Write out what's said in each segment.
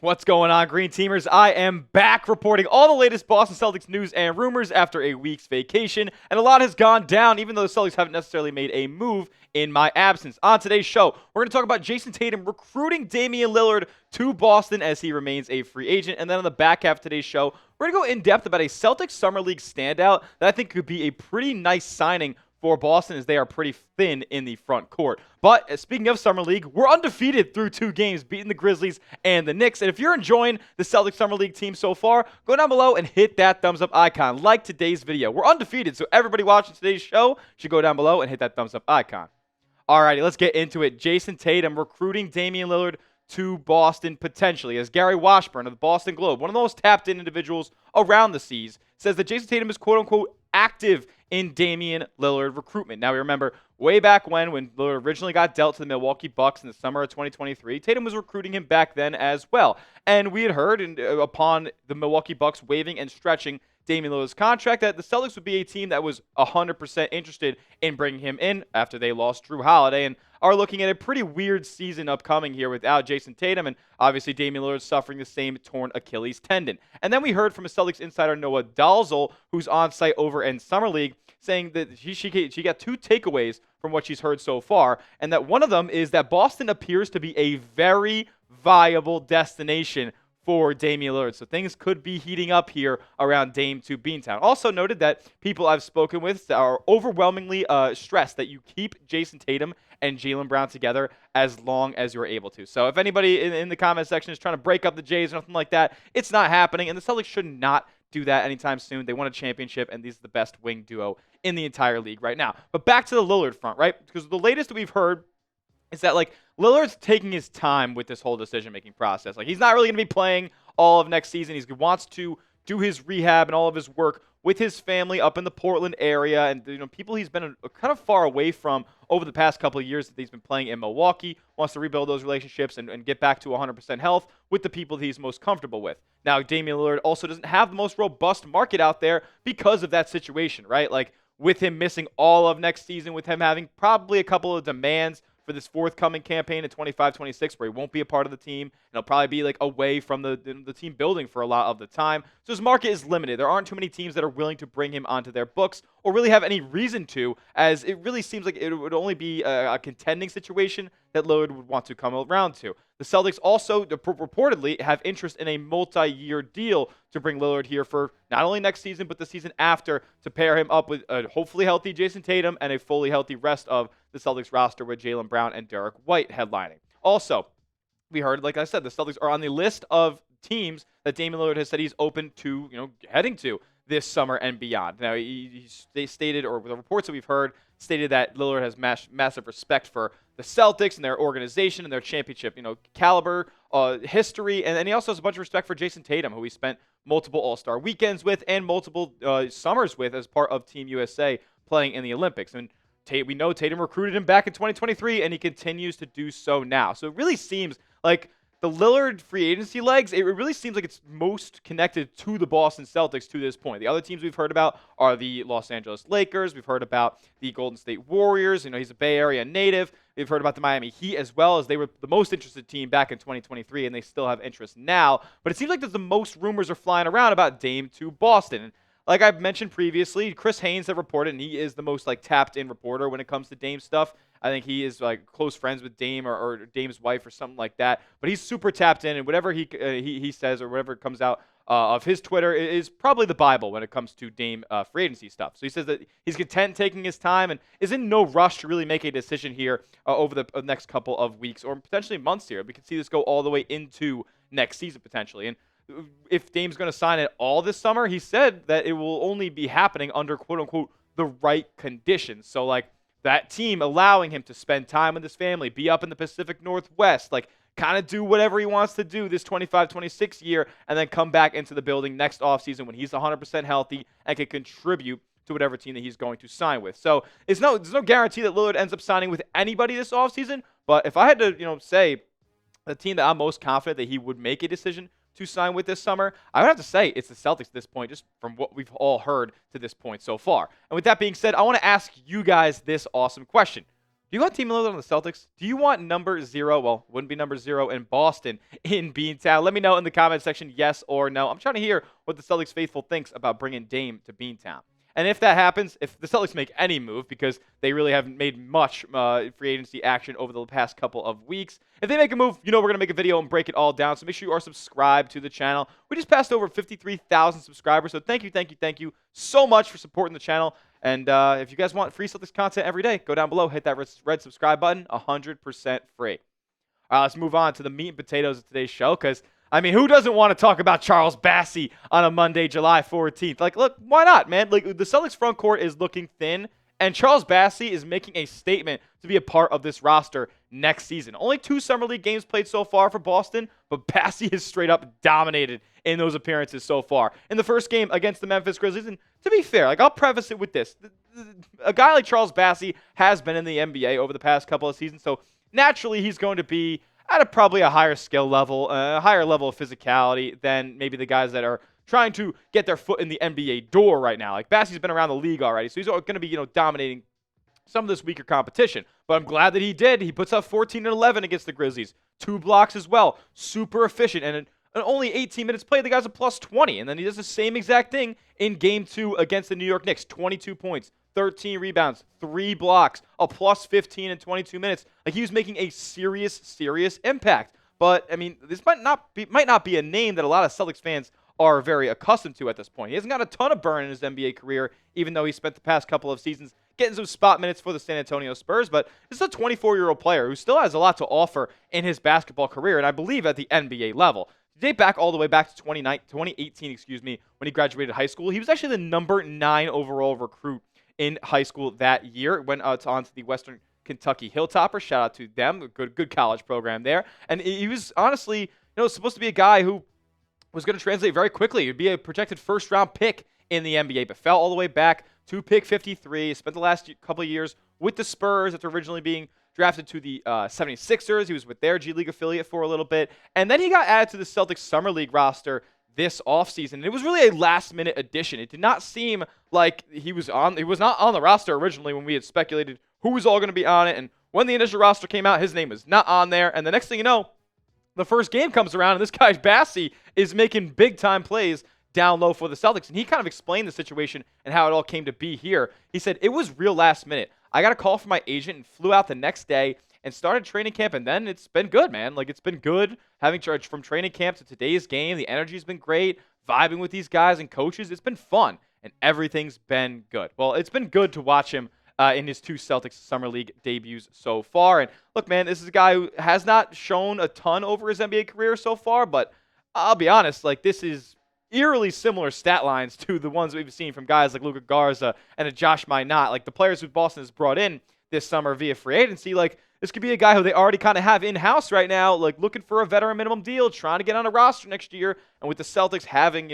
What's going on, Green Teamers? I am back reporting all the latest Boston Celtics news and rumors after a week's vacation, and a lot has gone down, even though the Celtics haven't necessarily made a move in my absence. On today's show, we're going to talk about Jayson Tatum recruiting Damian Lillard to Boston as he remains a free agent, and then on the back half of today's show, we're going to go in depth about a Celtics Summer League standout that I think could be a pretty nice signing for Boston, as they are pretty thin in the front court. But speaking of Summer League, we're undefeated through 2 games, beating the Grizzlies and the Knicks. And if you're enjoying the Celtics Summer League team so far, go down below and hit that thumbs up icon, like today's video. We're undefeated, so everybody watching today's show should go down below and hit that thumbs up icon. Alrighty, let's get into it. Jayson Tatum recruiting Damian Lillard to Boston potentially, as Gary Washburn of the Boston Globe, one of the most tapped-in individuals around the seas, says that Jayson Tatum is quote-unquote active in Damian Lillard recruitment. Now, we remember way back when Lillard originally got dealt to the Milwaukee Bucks in the summer of 2023, Tatum was recruiting him back then as well. And we had heard upon the Milwaukee Bucks waiving and stretching Damian Lillard's contract that the Celtics would be a team that was 100% interested in bringing him in after they lost Drew Holiday and are looking at a pretty weird season upcoming here without Jayson Tatum, and obviously Damian Lillard suffering the same torn Achilles tendon. And then we heard from a Celtics insider, Noah Dalzell, who's on site over in Summer League, saying that she got 2 takeaways from what she's heard so far, and that one of them is that Boston appears to be a very viable destination for Damian Lillard. So things could be heating up here around Dame to Beantown. Also noted that people I've spoken with are overwhelmingly stressed that you keep Jayson Tatum and Jaylen Brown together as long as you're able to. So if anybody in the comment section is trying to break up the Jays or nothing like that, it's not happening, and the Celtics should not do that anytime soon. They won a championship, and these are the best wing duo in the entire league right now. But back to the Lillard front, right? Because the latest that we've heard is that, Lillard's taking his time with this whole decision-making process. He's not really going to be playing all of next season. He wants to do his rehab and all of his work with his family up in the Portland area, and people he's been kind of far away from over the past couple of years that he's been playing in Milwaukee. Wants to rebuild those relationships and get back to 100% health with the people that he's most comfortable with. Now, Damian Lillard also doesn't have the most robust market out there because of that situation, right? With him missing all of next season, with him having probably a couple of demands for this forthcoming campaign in 25-26, where he won't be a part of the team, and he'll probably be away from the team building for a lot of the time. So his market is limited. There aren't too many teams that are willing to bring him onto their books or really have any reason to, as it really seems like it would only be a contending situation that Lillard would want to come around to. The Celtics also reportedly have interest in a multi-year deal to bring Lillard here for not only next season, but the season after, to pair him up with a hopefully healthy Jayson Tatum and a fully healthy rest of the Celtics roster with Jaylen Brown and Derek White headlining. Also, we heard, like I said, the Celtics are on the list of teams that Damian Lillard has said he's open to, heading to this summer and beyond. Now, they stated, or the reports that we've heard, stated that Lillard has massive respect for the Celtics and their organization and their championship, caliber, history, and he also has a bunch of respect for Jayson Tatum, who he spent multiple All-Star weekends with and multiple summers with as part of Team USA playing in the Olympics. And we know Tatum recruited him back in 2023, and he continues to do so now. So it really seems like the Lillard free agency legs, it really seems like it's most connected to the Boston Celtics to this point. The other teams we've heard about are the Los Angeles Lakers. We've heard about the Golden State Warriors. He's a Bay Area native. We've heard about the Miami Heat as well, as they were the most interested team back in 2023, and they still have interest now. But it seems like the most rumors are flying around about Dame to Boston. And like I've mentioned previously, Chris Haynes had reported, and he is the most tapped-in reporter when it comes to Dame stuff. I think he is close friends with Dame or Dame's wife or something like that. But he's super tapped in, and whatever he says or whatever comes out of his Twitter is probably the Bible when it comes to Dame free agency stuff. So he says that he's content taking his time and is in no rush to really make a decision here over the next couple of weeks or potentially months here. We can see this go all the way into next season potentially. And if Dame's going to sign it all this summer, he said that it will only be happening under quote-unquote the right conditions. So that team allowing him to spend time with his family, be up in the Pacific Northwest, kind of do whatever he wants to do this 25-26 year, and then come back into the building next offseason when he's 100% healthy and can contribute to whatever team that he's going to sign with. So there's no guarantee that Lillard ends up signing with anybody this offseason, but if I had to, say the team that I'm most confident that he would make a decision to sign with this summer, I would have to say it's the Celtics at this point, just from what we've all heard to this point so far. And with that being said, I want to ask you guys this awesome question. Do you want Damian Lillard on the Celtics? Do you want number 0? Well, wouldn't be number 0 in Boston in Beantown. Let me know in the comment section, yes or no. I'm trying to hear what the Celtics faithful thinks about bringing Dame to Beantown. And if that happens, if the Celtics make any move, because they really haven't made much free agency action over the past couple of weeks, if they make a move, we're going to make a video and break it all down. So make sure you are subscribed to the channel. We just passed over 53,000 subscribers, so thank you so much for supporting the channel. And if you guys want free Celtics content every day, go down below, hit that red subscribe button, 100% free. All right, let's move on to the meat and potatoes of today's show, because who doesn't want to talk about Charles Bassey on a Monday, July 14th? Like, look, why not, man? Like, the Celtics front court is looking thin, and Charles Bassey is making a statement to be a part of this roster next season. Only 2 Summer League games played so far for Boston, but Bassey has straight up dominated in those appearances so far. In the first game against the Memphis Grizzlies, and to be fair, I'll preface it with this. A guy like Charles Bassey has been in the NBA over the past couple of seasons, so naturally he's going to be at probably a higher skill level, a higher level of physicality than maybe the guys that are trying to get their foot in the NBA door right now. Like, Bassey's been around the league already, so he's going to be, dominating some of this weaker competition. But I'm glad that he did. He puts up 14 and 11 against the Grizzlies. 2 blocks as well. Super efficient. And only 18 minutes played, the guy's a plus 20. And then he does the same exact thing in Game 2 against the New York Knicks. 22 points. 13 rebounds, 3 blocks, a plus 15 in 22 minutes. Like, he was making a serious impact. But, this might not be a name that a lot of Celtics fans are very accustomed to at this point. He hasn't got a ton of burn in his NBA career, even though he spent the past couple of seasons getting some spot minutes for the San Antonio Spurs. But this is a 24-year-old player who still has a lot to offer in his basketball career, and I believe at the NBA level. To date back all the way back to 2018, when he graduated high school, he was actually the number 9 overall recruit in high school that year. Went on to the Western Kentucky Hilltoppers. Shout out to them. A good college program there. And he was honestly, supposed to be a guy who was going to translate very quickly. He'd be a projected first-round pick in the NBA, but fell all the way back to pick 53. Spent the last couple of years with the Spurs after originally being drafted to the 76ers. He was with their G League affiliate for a little bit. And then he got added to the Celtics Summer League roster this offseason. It was really a last-minute addition. It did not seem like he was not on the roster originally when we had speculated who was all going to be on it. And when the initial roster came out, his name was not on there. And the next thing you know, the first game comes around, and this guy, Bassey, is making big-time plays down low for the Celtics. And he kind of explained the situation and how it all came to be here. He said, it was real last minute. I got a call from my agent and flew out the next day and started training camp, and then it's been good, man. Like, it's been good having charge from training camp to today's game. The energy's been great. Vibing with these guys and coaches, it's been fun, and everything's been good. Well, it's been good to watch him in his 2 Celtics Summer League debuts so far. And look, man, this is a guy who has not shown a ton over his NBA career so far, but I'll be honest, like, this is eerily similar stat lines to the ones we've seen from guys like Luka Garza and a Josh Minott, like the players who Boston has brought in this summer via free agency. Like, this could be a guy who they already kind of have in-house right now, like looking for a veteran minimum deal, trying to get on a roster next year. And with the Celtics having,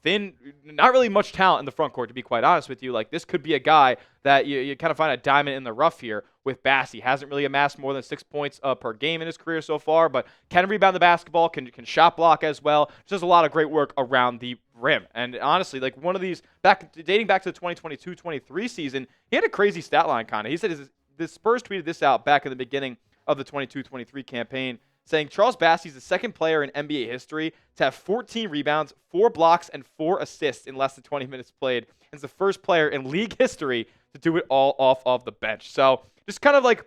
thin, not really much talent in the front court, to be quite honest with you, like, this could be a guy that you kind of find a diamond in the rough here with Bassey. Hasn't really amassed more than 6 points per game in his career so far, but can rebound the basketball, can shot block as well. Just does a lot of great work around the rim. And honestly, like, one of these, dating back to the 2022-23 season, he had a crazy stat line kind of. He said the Spurs tweeted this out back in the beginning of the 22-23 campaign, saying Charles Bassey is the second player in NBA history to have 14 rebounds, 4 blocks, and 4 assists in less than 20 minutes played. And is the first player in league history to do it all off of the bench. So just kind of like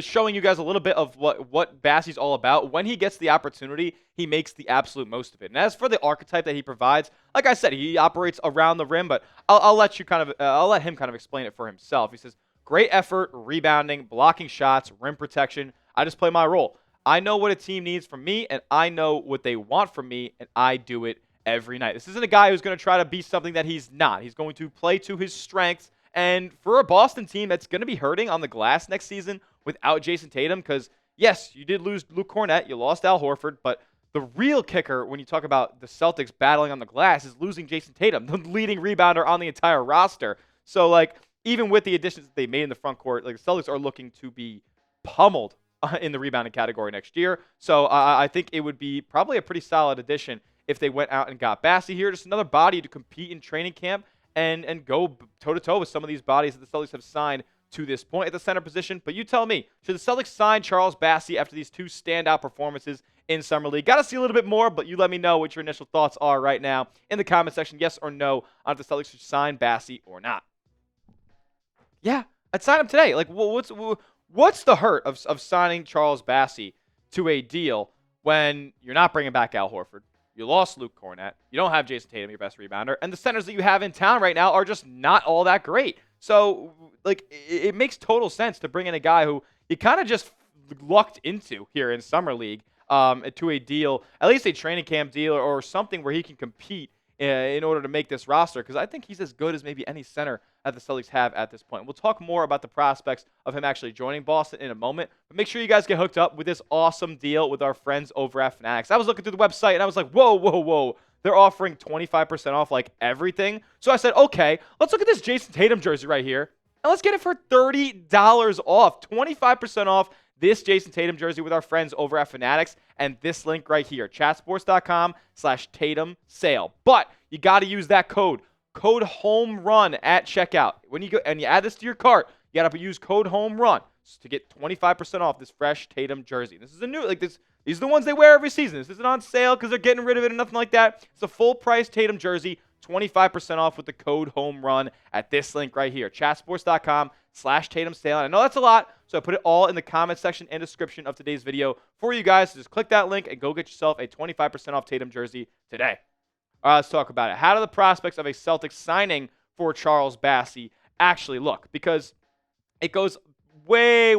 showing you guys a little bit of what Bassey's all about. When he gets the opportunity, he makes the absolute most of it. And as for the archetype that he provides, like I said, he operates around the rim, but I'll let him kind of explain it for himself. He says, great effort, rebounding, blocking shots, rim protection. I just play my role. I know what a team needs from me, and I know what they want from me, and I do it every night. This isn't a guy who's going to try to be something that he's not. He's going to play to his strengths. And for a Boston team that's going to be hurting on the glass next season without Jayson Tatum, because, yes, you did lose Luke Cornett, you lost Al Horford, but the real kicker when you talk about the Celtics battling on the glass is losing Jayson Tatum, the leading rebounder on the entire roster. So, like, even with the additions that they made in the front court, like, the Celtics are looking to be pummeled in the rebounding category next year. So I think it would be probably a pretty solid addition if they went out and got Bassey here. Just another body to compete in training camp and go toe-to-toe with some of these bodies that the Celtics have signed to this point at the center position. But you tell me, should the Celtics sign Charles Bassey after these 2 standout performances in Summer League? Got to see a little bit more, but you let me know what your initial thoughts are right now in the comment section, yes or no, on if the Celtics should sign Bassey or not. Yeah, I'd sign him today. Like, what's the hurt of signing Charles Bassey to a deal when you're not bringing back Al Horford? You lost Luke Cornett. You don't have Jayson Tatum, your best rebounder. And the centers that you have in town right now are just not all that great. So, like, it makes total sense to bring in a guy who you kind of just lucked into here in Summer League to a deal, at least a training camp deal or something where he can compete in order to make this roster, because I think he's as good as maybe any center that the Celtics have at this point. We'll talk more about the prospects of him actually joining Boston in a moment, but make sure you guys get hooked up with this awesome deal with our friends over at Fanatics. I was looking through the website and I was like, whoa. They're offering 25% off like everything. So I said, okay, let's look at this Jayson Tatum jersey right here, and let's get it for $30 off, 25% off this Jayson Tatum jersey with our friends over at Fanatics, and this link right here, chatsports.com/Tatum sale. But you got to use that code home run at checkout. When you go and you add this to your cart, you got to use code home run to get 25% off this fresh Tatum jersey. This is a new, these are the ones they wear every season. This isn't on sale because they're getting rid of it or nothing like that. It's a full price Tatum jersey, 25% off with the code home run at this link right here, chatsports.com/Tatum sale. And I know that's a lot, so I put it all in the comment section and description of today's video for you guys. So just click that link and go get yourself a 25% off Tatum jersey today. All right, let's talk about it. How do the prospects of a Celtics signing for Charles Bassey actually look? Because it goes way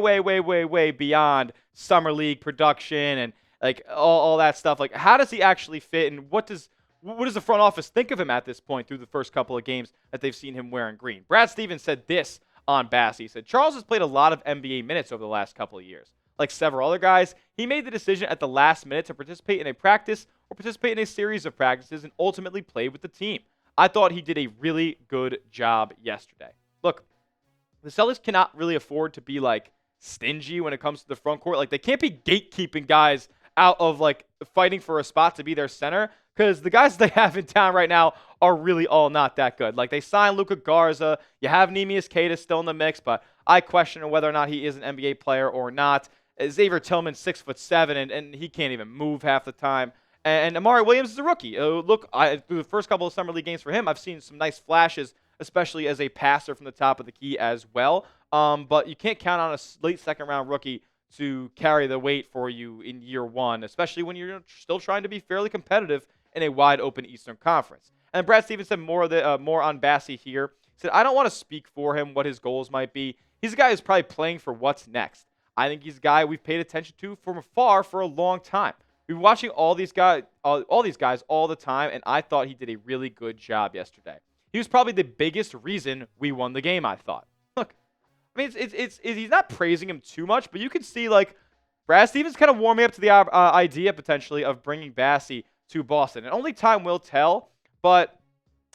beyond Summer League production and like all that stuff. Like, how does he actually fit, and what does the front office think of him at this point through the first couple of games that they've seen him wearing green? Brad Stevens said this on Bassey. He said, Charles has played a lot of NBA minutes over the last couple of years. Like several other guys, he made the decision at the last minute to participate in a practice or participate in a series of practices and ultimately play with the team. I thought he did a really good job yesterday. Look, the Celtics cannot really afford to be like stingy when it comes to the front court. Like, they can't be gatekeeping guys out of like fighting for a spot to be their center, because the guys they have in town right now are really all not that good. Like, they signed Luka Garza. You have Neemias Queta still in the mix, but I question whether or not he is an NBA player or not. Xavier Tillman's 6'7", and he can't even move half the time. And Amari Williams is a rookie. Through the first couple of Summer League games for him, I've seen some nice flashes, especially as a passer from the top of the key as well. But you can't count on a late second-round rookie to carry the weight for you in year one, especially when you're still trying to be fairly competitive in a wide-open Eastern Conference. And Brad Stevens said more on Bassey here. He said, I don't want to speak for him what his goals might be. He's a guy who's probably playing for what's next. I think he's a guy we've paid attention to from afar for a long time. We've been watching all these guys all the time, and I thought he did a really good job yesterday. He was probably the biggest reason we won the game, I thought. Look, I mean, he's not praising him too much, but you can see, like, Brad Stevens kind of warming up to the idea, potentially, of bringing Bassey to Boston. And only time will tell, but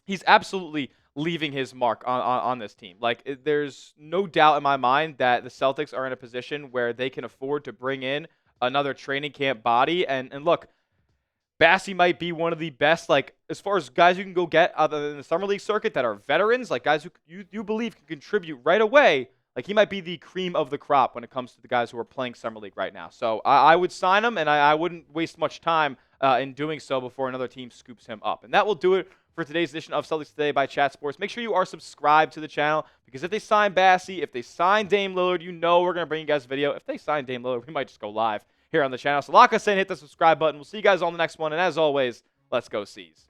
he's absolutely leaving his mark on this team. Like, there's no doubt in my mind that the Celtics are in a position where they can afford to bring in another training camp body. And look, Bassey might be one of the best, like, as far as guys you can go get other than the Summer League circuit that are veterans, like guys who you believe can contribute right away. Like, he might be the cream of the crop when it comes to the guys who are playing Summer League right now. So I would sign him, and I wouldn't waste much time in doing so before another team scoops him up. And that will do it for today's edition of Celtics Today by Chat Sports. Make sure you are subscribed to the channel, because if they sign Bassey, if they sign Dame Lillard, you know we're going to bring you guys a video. If they sign Dame Lillard, we might just go live here on the channel. So lock us in, hit the subscribe button. We'll see you guys on the next one. And as always, let's go C's.